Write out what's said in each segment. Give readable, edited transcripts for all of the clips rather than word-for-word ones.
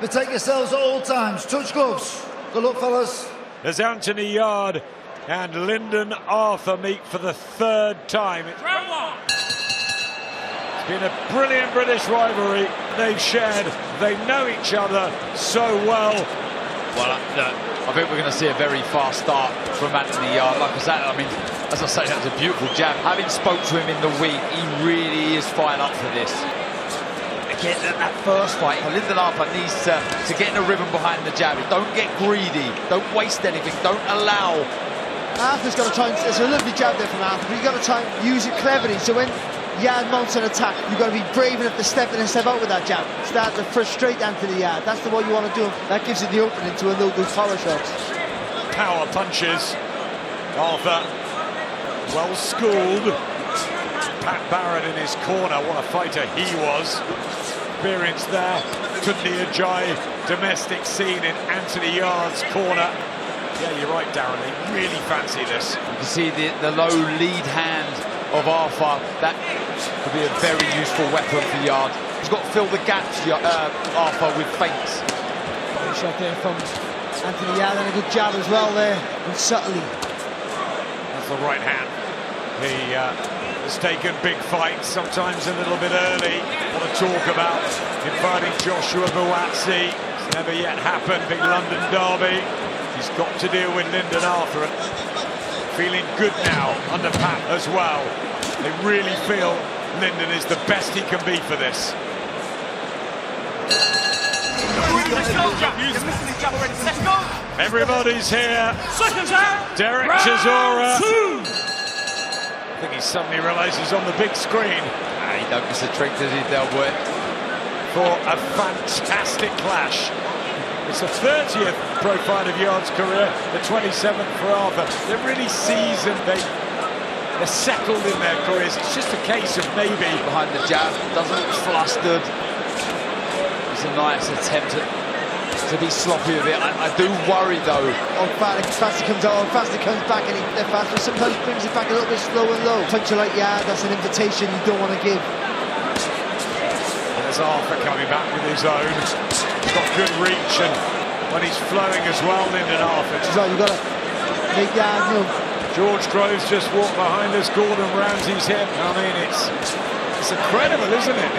Protect yourselves at all times. Touch gloves. Good luck, fellas. As Anthony Yarde and Lyndon Arthur meet for the third time. It's been a brilliant British rivalry they've shared. They know each other so well. Well, I think we're going to see a very fast start from Anthony Yarde. Like I said, I mean, as I say, that's a beautiful jab. Having spoke to him in the week, he really is fired up for this. Again, that first fight, Lyndon Arthur needs to get in a rhythm behind the jab. Don't get greedy. Don't waste anything. Don't allow. Arthur's got to try and... There's a lovely jab there from Arthur, but you've got to try and use it cleverly. So when Yarde mounts an attack, you've got to be brave enough to step in and step out with that jab. Start to frustrate Anthony Yarde. That's the way you want to do it. That gives you the opening to unload those power shots. Power punches. Arthur, well schooled. Pat Barrett in his corner. What a fighter he was. Experience there. Tundi Ajay, domestic scene in Anthony Yarde's corner. Yeah, you're right, Darren. They really fancy this. You can see the low lead hand of Arthur. That could be a very useful weapon for Yarde. He's got to fill the gaps, Arthur, with feints. Good shot there from Anthony Yarde, and a good jab as well there, and subtly. That's the right hand. He has taken big fights, sometimes a little bit early. Want to talk about inviting Joshua Buatsi. It's never yet happened. Big London derby. He's got to deal with Lyndon Arthur. Feeling good now under Pat as well. They really feel Lyndon is the best he can be for this. Everybody's here. Derek Chisora. I think he suddenly realises he's on the big screen. He don't miss a trick, does he, Del Boy? For a fantastic clash. It's the 30th pro fight of Yarde's career, the 27th for Arthur. They're really seasoned, they're settled in their careers. It's just a case of maybe... Behind the jab, doesn't look flustered. It's a nice attempt to be sloppy with it. I do worry, though. How fast he comes out, how fast he comes back, and they're fast, but sometimes brings it back a little bit slow and low. Puncher like Yarde, that's an invitation you don't want to give. There's Arthur coming back with his own. He's got good reach, and when he's flowing as well, Lyndon Arthur. So you've got to make Yarde, you know. George Groves just walked behind us, Gordon Ramsay's hip. I mean, it's incredible, isn't it?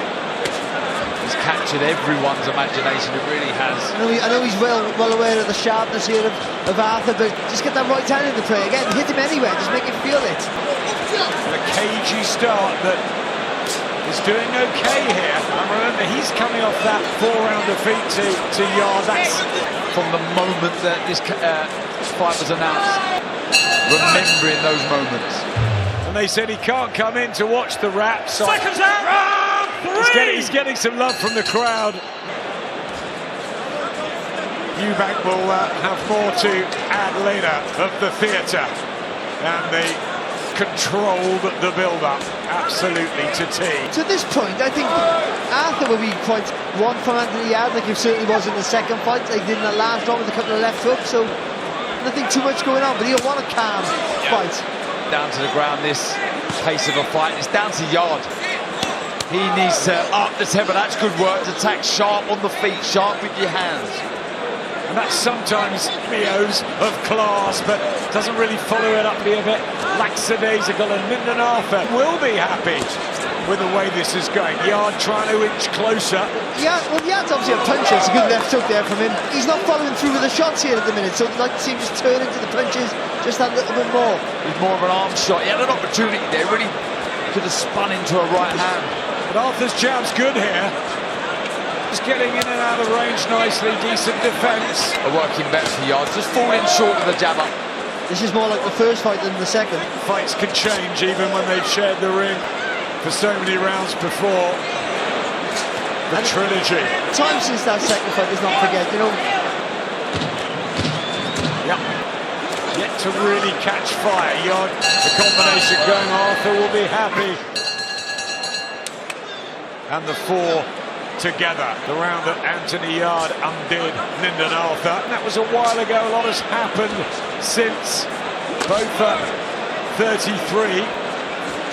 He's captured everyone's imagination, it really has. I know he's well aware of the sharpness here of Arthur, but just get that right hand in the play. Again, hit him anywhere, just make him feel it. And a cagey start that is doing okay here. And remember, he's coming off that 4-round defeat to Yarde. That's from the moment that this fight was announced. Remembering those moments. And they said he can't come in to watch the wrap. So Seconds out, round 3! He's getting some love from the crowd. Eubank will have more to add later of the theatre. And they controlled the build-up absolutely to T. To this point, I think Arthur will be quite one from Anthony Yarde, like he certainly was in the second fight, like he did in the last round with a couple of left hooks, so nothing too much going on, but he'll want a calm fight. Down to the ground, this pace of a fight. It's down to Yarde. He needs to up the tempo. That's good work. Attack sharp on the feet, sharp with your hands. And that's sometimes Mio's of class, but doesn't really follow it up, be a bit lackadaisical, and Lyndon Arthur will be happy with the way this is going. Yarde trying to inch closer. Yeah, well, Yarde's obviously a puncher. It's a good left hook there from him. He's not following through with the shots here at the minute, so I'd like to see him just turn into the punches just that little bit more. He's more of an arm shot. He had an opportunity there. Really could have spun into a right hand. But Arthur's jab's good here. He's getting in and out of range nicely, decent defence. A working bet for Yarde, just falling short of the jabber. This is more like the first fight than the second. Fights can change even when they've shared the ring for so many rounds before. The trilogy. Time since that second fight, let's not forget, you know. Yep. Yet to really catch fire. Yarde, the combination going, Arthur will be happy. And the four together. The round that Anthony Yarde undid Lyndon Arthur. And that was a while ago. A lot has happened since. Both at 33.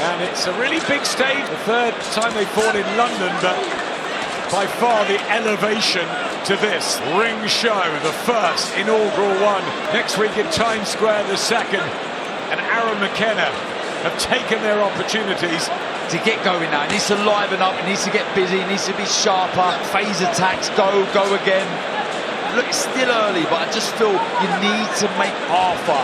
And it's a really big stage. The third time they fought in London, but by far the elevation to this ring show, the first inaugural one. Next week in Times Square, the second. And Aaron McKenna have taken their opportunities. To get going now, he needs to liven up, he needs to get busy, he needs to be sharper. Phase attacks, go again. Look, it's still early, but I just feel you need to make Arthur.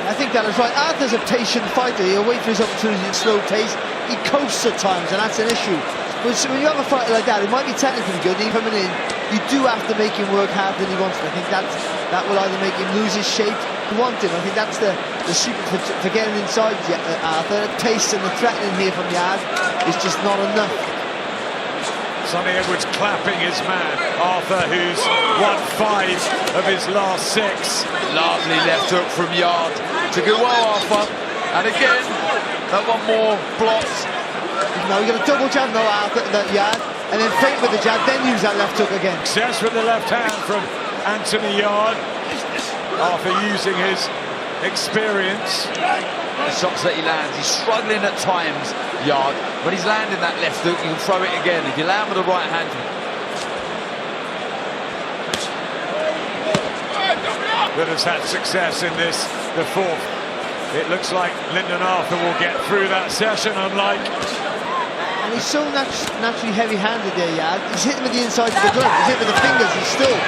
I think that is right. Arthur's a patient fighter. He'll wait for his opportunity at slow pace. He coasts at times, and that's an issue. But when you have a fighter like that, it might be technically good. He's coming in, you do have to make him work harder than he wants to. I think that will either make him lose his shape or want him. I think that's the secret for getting inside Arthur. The pace and the threatening here from Yarde is just not enough. Sonny Edwards clapping his man. Arthur, who's won 5 of his last 6. Lovely left hook from Yarde. Took it well, Arthur. And again, that one more blocked. Now we've got a double jab now, Arthur, that Yarde, and then feint with the jab, then use that left hook again. Success with the left hand from Anthony Yarde. Arthur using his experience. The shots that he lands, he's struggling at times, Yarde. When he's landing that left hook, you can throw it again. If you land with the right hand. That has had success in this, the 4th. It looks like Lyndon Arthur will get through that session, unlike... And he's so naturally heavy-handed there, Yarde. He's hitting with the inside of the glove, he's hitting with the fingers, and still.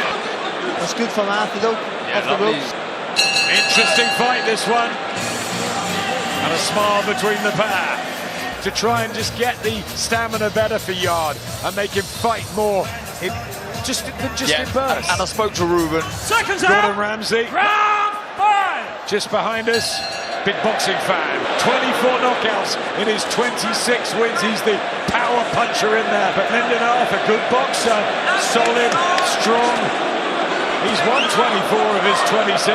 That's good from Arthur, though, off the ropes. Interesting fight, this one. And a smile between the pair to try and just get the stamina better for Yarde and make him fight more in just in bursts. And I spoke to Ruben. Seconds Gordon out. Ramsay, Round 5. just behind us. Big boxing fan. 24 knockouts in his 26 wins. He's the power puncher in there. But Lyndon Arthur, good boxer, solid, strong. He's won 24 of his 26.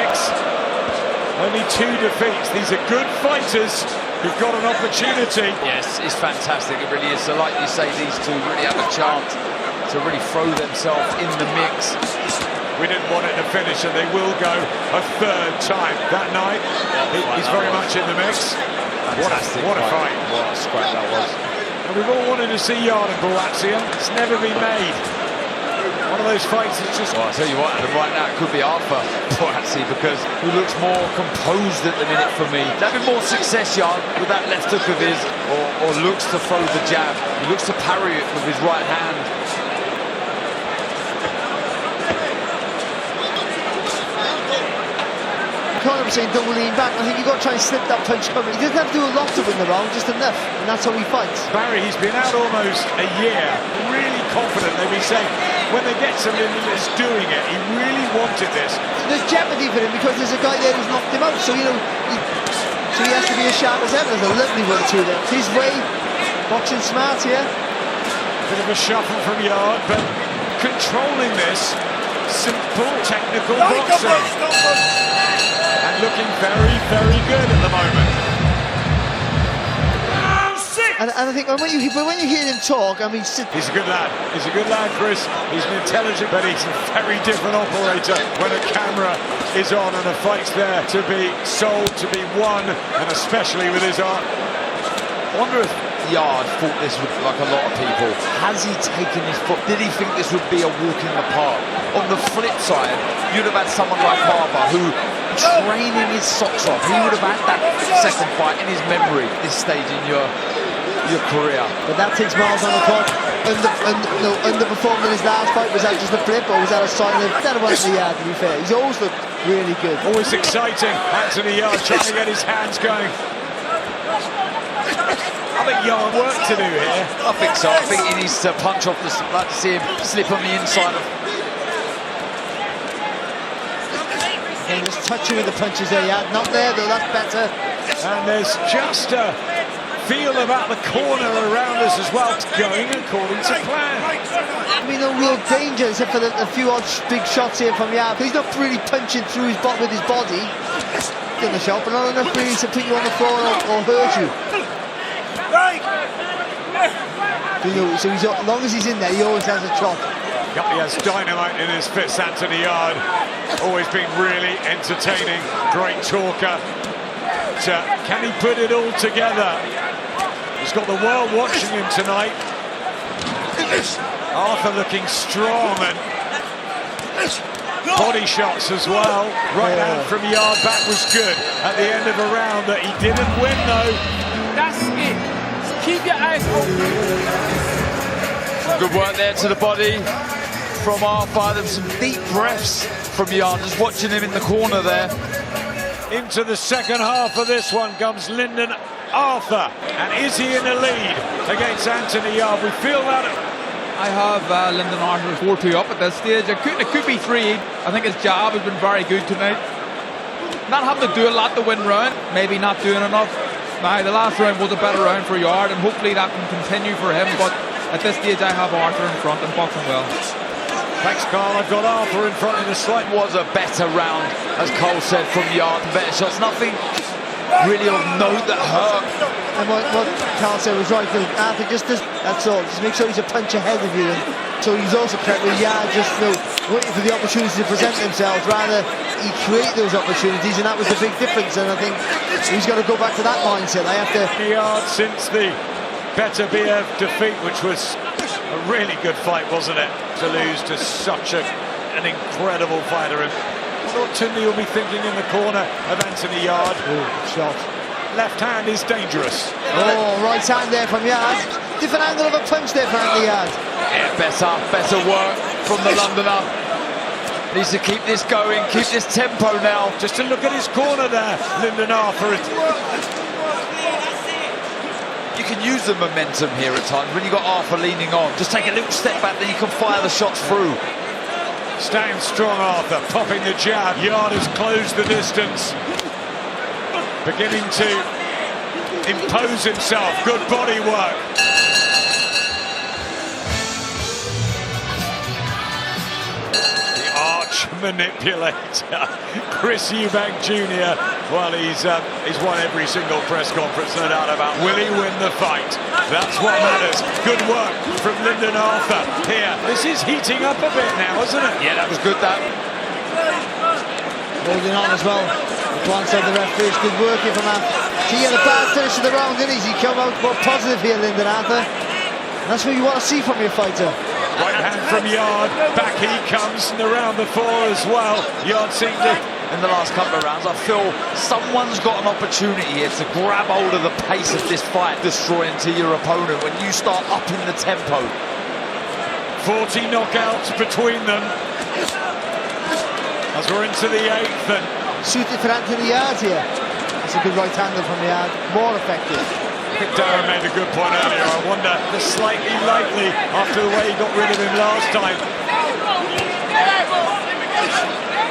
Only 2 defeats. These are good fighters who've got an opportunity. Yes, it's fantastic, it really is. So like you say, these two really have a chance to really throw themselves in the mix. We didn't want it to finish, and they will go a 3rd time that night. He's very much in the mix. Fantastic. What a fight. What a scrap that was. And we've all wanted to see Yarde and Boazzi. It's never been made. One of those fights is just... Well, I'll tell you what, Adam, right now it could be Arthur Boazzi, because he looks more composed at the minute for me. Having more success, Yarde, with that left hook of his, or looks to throw the jab. He looks to parry it with his right hand. I'm saying don't lean back. I think you've got to try and slip that punch coming. He doesn't have to do a lot to win the round, just enough, and that's how he fights. Barry, he's been out almost a year, really confident. They've been saying when they get to Lyndon is doing it, he really wanted this. There's jeopardy for him because there's a guy there who's knocked him out, so you know, so he has to be as sharp as ever. There's a lovely one to them. It's his way, boxing smart here. Bit of a shuffle from Yarde, but controlling this, simple technical boxing. And looking very, very good at the moment. And I think when you hear him talk, I mean... He's a good lad. He's a good lad, Chris. He's an intelligent, but he's a very different operator when a camera is on and a fight's there to be sold, to be won, and especially with his art. I wonder if Yarde thought this would, like a lot of people, has he taken his foot? Did he think this would be a walk in the park? On the flip side, you'd have had someone like Harbour who, training his socks off, he would have had that second fight in his memory at this stage in your career. But that takes miles on the clock. Underperforming his last fight, was that just a flip, or was that a sign of... That wasn't the Yarde, to be fair. He's always looked really good. Always exciting. Anthony Yarde trying to get his hands going. I think Yarde work to do here. I think so. I think he needs to punch off the... I'd like to see him slip on the inside of... And just touching with the punches there, Yarde. Not there, though. That's better. And there's just a feel about the corner around us as well. It's going according to plan. I mean, no real danger, except for a few odd big shots here from Yarde. He's not really punching through his with his body. In the shot, but not enough really to put you on the floor or hurt you. So he's, as long as he's in there, he always has a chop. He has dynamite in his fists, Anthony Yarde. Always been really entertaining, great talker. Can he put it all together? He's got the world watching him tonight. Arthur looking strong and Body shots as well. Right hand from Yarde back was good at the end of a round that he didn't win though. That's it. Just keep your eyes open. Good work there to the body from Arthur. There some deep breaths from Yarde, just watching him in the corner there. Into the second half of this one comes Lyndon Arthur. And is he in the lead against Anthony Yarde? We feel that. I have Lyndon Arthur 4-2 up at this stage. It could be 3. I think his jab has been very good tonight. Not having to do a lot to win round, maybe not doing enough. Now, the last round was a better round for Yarde, and hopefully that can continue for him. But at this stage, I have Arthur in front and boxing well. Thanks, Carl. I've got Arthur in front in the slight. Was a better round, as Cole said, from Yarde. Better shots, nothing really of note that hurt. And what Carl said was right, Arthur just does, that's all, just make sure he's a punch ahead of you. And so he's also kept with Yarde just waiting for the opportunities to present themselves, rather he created those opportunities, and that was the big difference. And I think he's got to go back to that mindset. I have to. Yarde since the Better BF defeat, which was a really good fight, wasn't it? To lose to such an incredible fighter. And what Tunde will be thinking in the corner of Anthony Yarde. Shot. Left hand is dangerous. Oh, right hand there from Yarde. Different angle of a punch there for Anthony Yarde. Yeah, better work from the Londoner. Needs to keep this going, keep this tempo now. Just to look at his corner there, Lyndon Arthur. You can use the momentum here at times when you've got Arthur leaning on. Just take a little step back, then you can fire the shots through. Stand strong, Arthur, popping the jab. Yarde has closed the distance. Beginning to impose himself. Good body work. The arch manipulator, Chris Eubank Jr. Well, he's won every single press conference, no doubt about. Will he win the fight? That's what matters. Good work from Lyndon Arthur here. This is heating up a bit now, isn't it? Yeah, that was good, that. Holding on as well. One side the referee, good work here from Arthur. So he had a bad finish of the round, didn't he? He come out more positive here, Lyndon Arthur. And that's what you want to see from your fighter. Right hand from Yarde, back he comes, and around the floor as well. Yarde seemed to... In the last couple of rounds, I feel someone's got an opportunity here to grab hold of the pace of this fight, destroying to your opponent when you start upping the tempo. 40 knockouts between them. As we're into the 8th, and suited for Anthony Yarde here. That's a good right-hander from Yarde, more effective. I think Darren made a good point earlier. I wonder, just slightly lightly after the way he got rid of him last time.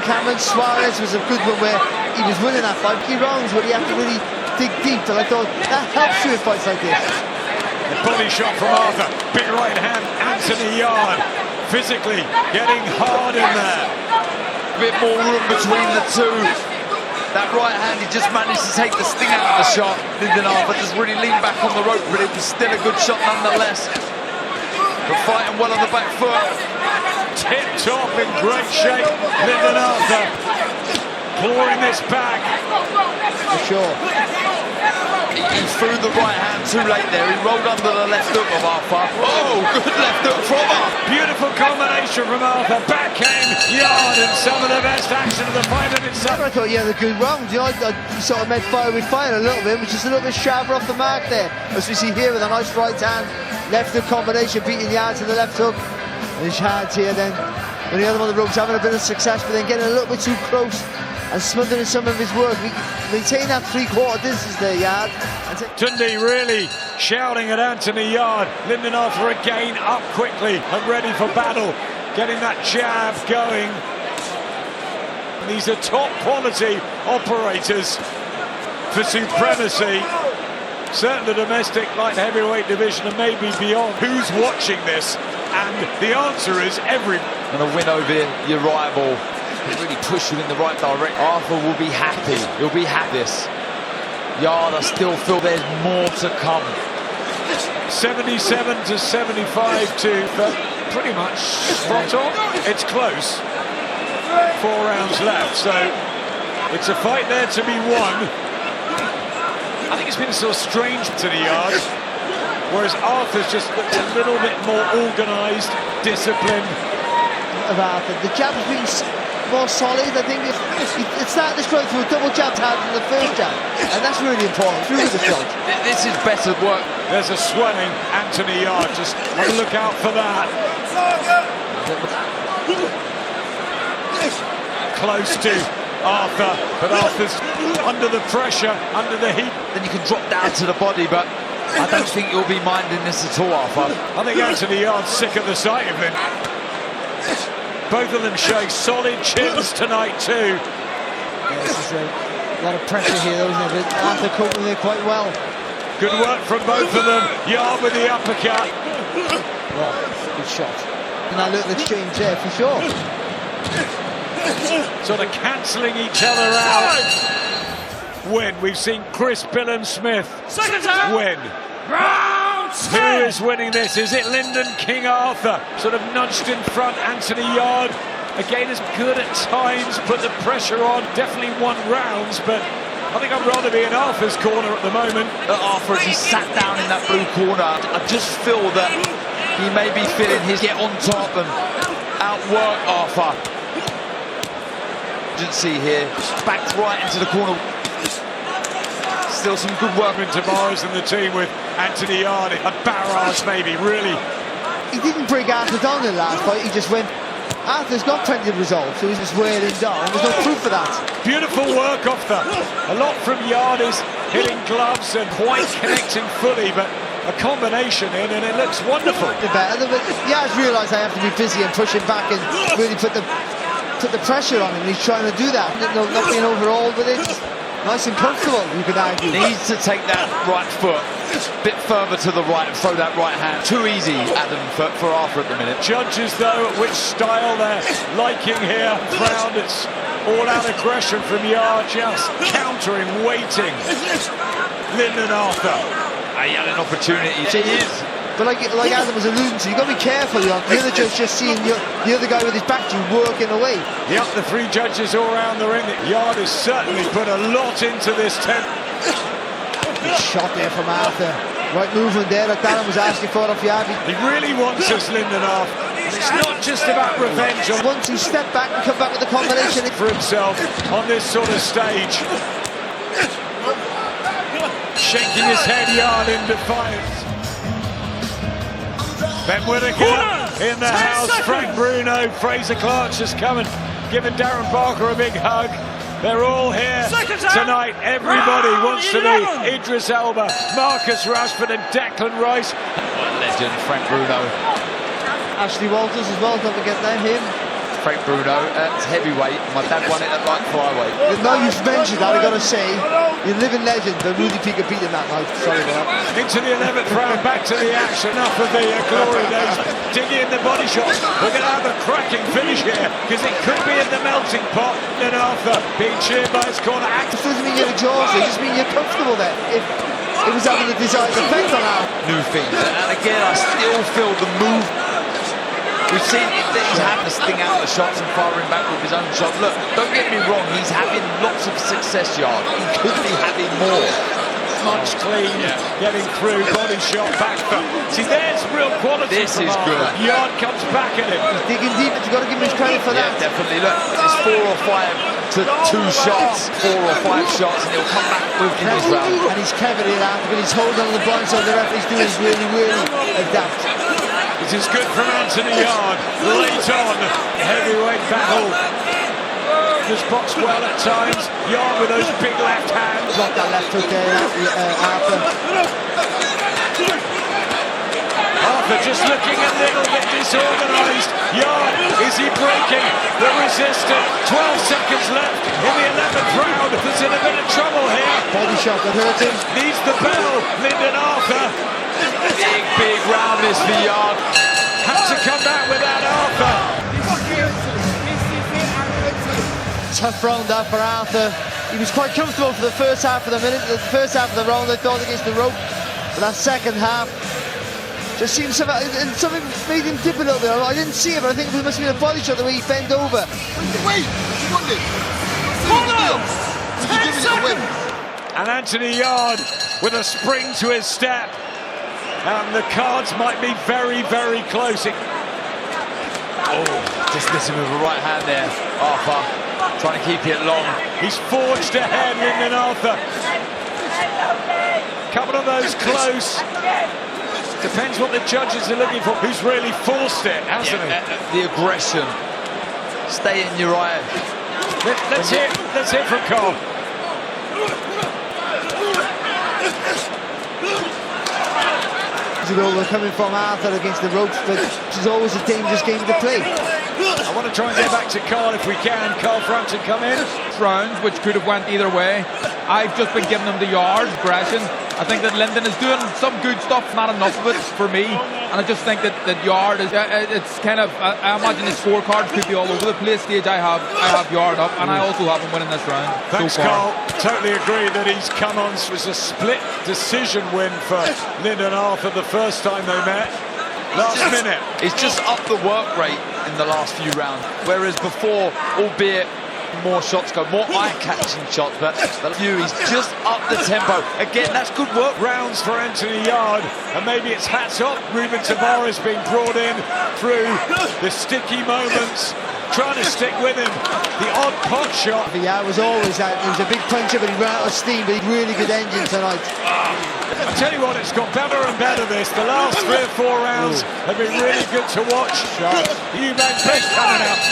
Cameron Suarez was a good one where he was winning that fight. Key rounds where he had to really dig deep, and I thought that helps you in fights like this. A body shot from Arthur, big right hand, Anthony Yarde, physically getting hard in there. A bit more room between the two. That right hand, he just managed to take the sting out of the shot. Lyndon Arthur just really leaned back on the rope, but it was still a good shot nonetheless. But fighting well on the back foot. Tip-top in great shape, Lyndon Arthur. Clawing this back. For sure. He threw the right hand too late there. He rolled under the left hook of Arthur. Oh, good left hook from Arthur. Beautiful combination from Arthur. Back came Yarde, and some of the best action of the fight in itself. I thought he had a good round. You know, he sort of made fire with fire a little bit, which is a little bit sharper off the mark there. As we see here with a nice right hand, left hook combination, beating Yarde to the left hook. And his hands here then, when the other one on the ropes having a bit of success, but then getting a little bit too close and smothering some of his work. We maintain that three-quarter distance there, Yarde. Tunde really shouting at Anthony Yarde. Lyndon Arthur again up quickly and ready for battle, getting that jab going. These are top quality operators for supremacy. Certainly the domestic light heavyweight division and maybe beyond. Who's watching this? And the answer is everyone. And a win over your rival can really push you in the right direction. Arthur will be happy. He'll be happy. Yarde, I still feel there's more to come. 77 to 75 to pretty much spot on. It's close. 4 rounds left, so it's a fight there to be won. I think it's been sort of strange to the Yarde, whereas Arthur's just looked a little bit more organised, disciplined. of Arthur. The jab's been more solid. I think it's starting to strike through a double jab harder than the first jab, and that's really important through the throat. This is better work. There's a swelling Anthony Yarde, just have a look out for that. Close to Arthur, but Arthur's under the pressure, under the heat. Then you can drop down to the body, but I don't think you'll be minding this at all, Arthur. I think Anthony Yarde's sick of the sight of him. Both of them showing solid chins tonight too. Yeah, this is a lot of pressure here, though, isn't it? But Arthur coping there quite well. Good work from both of them. Yarde with the uppercut. Well, good shot. And that little exchange there for sure. Sort of cancelling each other out. Win. We've seen Chris Billham-Smith win. Who is winning this? Is it Lyndon King Arthur? Sort of nudged in front. Anthony Yarde, again, is good at times, put the pressure on. Definitely won rounds, but I think I'd rather be in Arthur's corner at the moment. Arthur, as he sat down in that blue corner, I just feel that he may be feeling his get on top and outwork Arthur. See here, backed right into the corner. Still some good work in Tavares and the team with Anthony Yarde. A barrage maybe, really. He didn't bring Arthur down in the last fight, he just went, Arthur's got plenty of resolve, so he's just wearing down. There's no proof for that. Beautiful work off a lot from Yarde's hitting gloves and quite connecting fully, but a combination in, and it looks wonderful. Better, but Yarde's realised I have to be busy and pushing back and really put the pressure on him, and he's trying to do that. Not being overawed with it. Nice and comfortable, you could argue. Needs to take that right foot a bit further to the right and throw that right hand. Too easy, Adam, for Arthur at the minute. Judges, though, which style they're liking here. Proud, it's all-out aggression from Yarde, just countering, waiting. Lyndon Arthur. He had an opportunity. He is. But like Adam was alluding to, you've got to be careful. The other judge just seeing the other guy with his back to you working away. Yep, the three judges all around the ring. Yarde has certainly put a lot into this tent. Good shot there from Arthur. Right movement there that Darren was asking for off Yarde. He really wants us, Lyndon Arthur. And it's not just about revenge. Once he stepped back and come back with the combination for himself on this sort of stage. Shaking his head, Yarde in defiance. Ben Whittaker in the house, Frank Bruno, Fraser Clark's just come and given Darren Barker a big hug. They're all here tonight. Everybody wants to be Idris Elba, Marcus Rashford and Declan Rice. Legend, Frank Bruno. Ashley Walters as well, don't forget that, him. Frank Bruno at heavyweight. My dad won it at light flyweight. Now you've mentioned that, I've got to say, you're living legend, but Rudy Pica beat him that night. Sorry about that. Into the 11th round, back to the action. Enough of the glory days. Digging in the body shots. We're going to have a cracking finish here, because it could be in the melting pot. And Arthur being cheered by his corner. It doesn't mean you're exhausted, it just means you're comfortable there. If it was having the desired effect on Arthur. New things. And again, I still feel the move. We've seen he's having to sting out the shots and firing back with his own shot. Look, don't get me wrong, he's having lots of success, Yarde. He could be having more. Much clean, getting through, body shot, back foot. See, there's real quality. This is Arthur. good. Yarde comes back at him. He's digging deep, but you've got to give him his credit for that. Yeah, definitely. Look, it's 4 or 5 to 2 shots, 4 or 5 shots, and he'll come back in this round. And he's clever in that, but he's holding on the blind side. The referee's doing is really adapt. It is good from Anthony Yarde. Late on, heavyweight battle. This box well at times. Yarde with those big left hands. Block that left hook there, Arthur. Arthur just looking a little bit disorganised. Yarde, is he breaking the resistance? 12 seconds left in the 11th round. He's in a bit of trouble here. Body shot that hurt him. Needs the bell, Lyndon Arthur. Big round this for Yarde. Had to come back with that, Arthur. Tough round that for Arthur. He was quite comfortable for the first half of the minute. The first half of the round, I thought, against the rope. But that second half just seemed something made him dip a little bit. I didn't see it, but I think it must have been a body shot the way he bent over. Wait, you won it. And Anthony Yarde with a spring to his step. And the cards might be very, very close. Oh. Just missing with a right hand there. Arthur trying to keep it long. He's forged ahead, Lyndon Arthur. Couple of those close. Depends what the judges are looking for. Who's really forced it, hasn't he? The aggression. Stay in your eye. Let's hear from Cole. We're coming from Arthur against the ropes, but it's always a dangerous game to play. I want to try and get back to Carl if we can. Carl Frampton come in. Rounds which could have went either way. I've just been giving him the yard aggression. I think that Lyndon is doing some good stuff, not enough of it for me. And I just think that Yard is, it's kind of, I imagine his scorecards could be all over the place. Stage I have Yard up, and I also have him winning this round. Thanks, so far. Carl. Totally agree that he's come on. It was a split decision win for Lyndon Arthur the first time they met. Last minute. He's just upped the work rate in the last few rounds, whereas before, albeit more shots go, more eye-catching shots, but the few, he's just upped the tempo. Again, that's good work. Rounds for Anthony Yarde, and maybe it's hats off. Ruben Tavares being brought in through the sticky moments, trying to stick with him. The odd pot shot. Yeah, it was always that. He was a big puncher, but he ran out of steam, but he's really good engine tonight. I tell you what, it's got better and better this. The last 3 or 4 rounds have been really good to watch. Eubank Big coming out.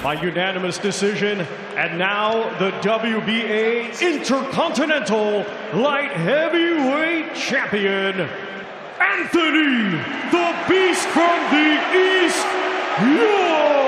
By unanimous decision, and now the WBA Inter-Continental Light Heavyweight Champion, Anthony the Beast from the East, Yarde.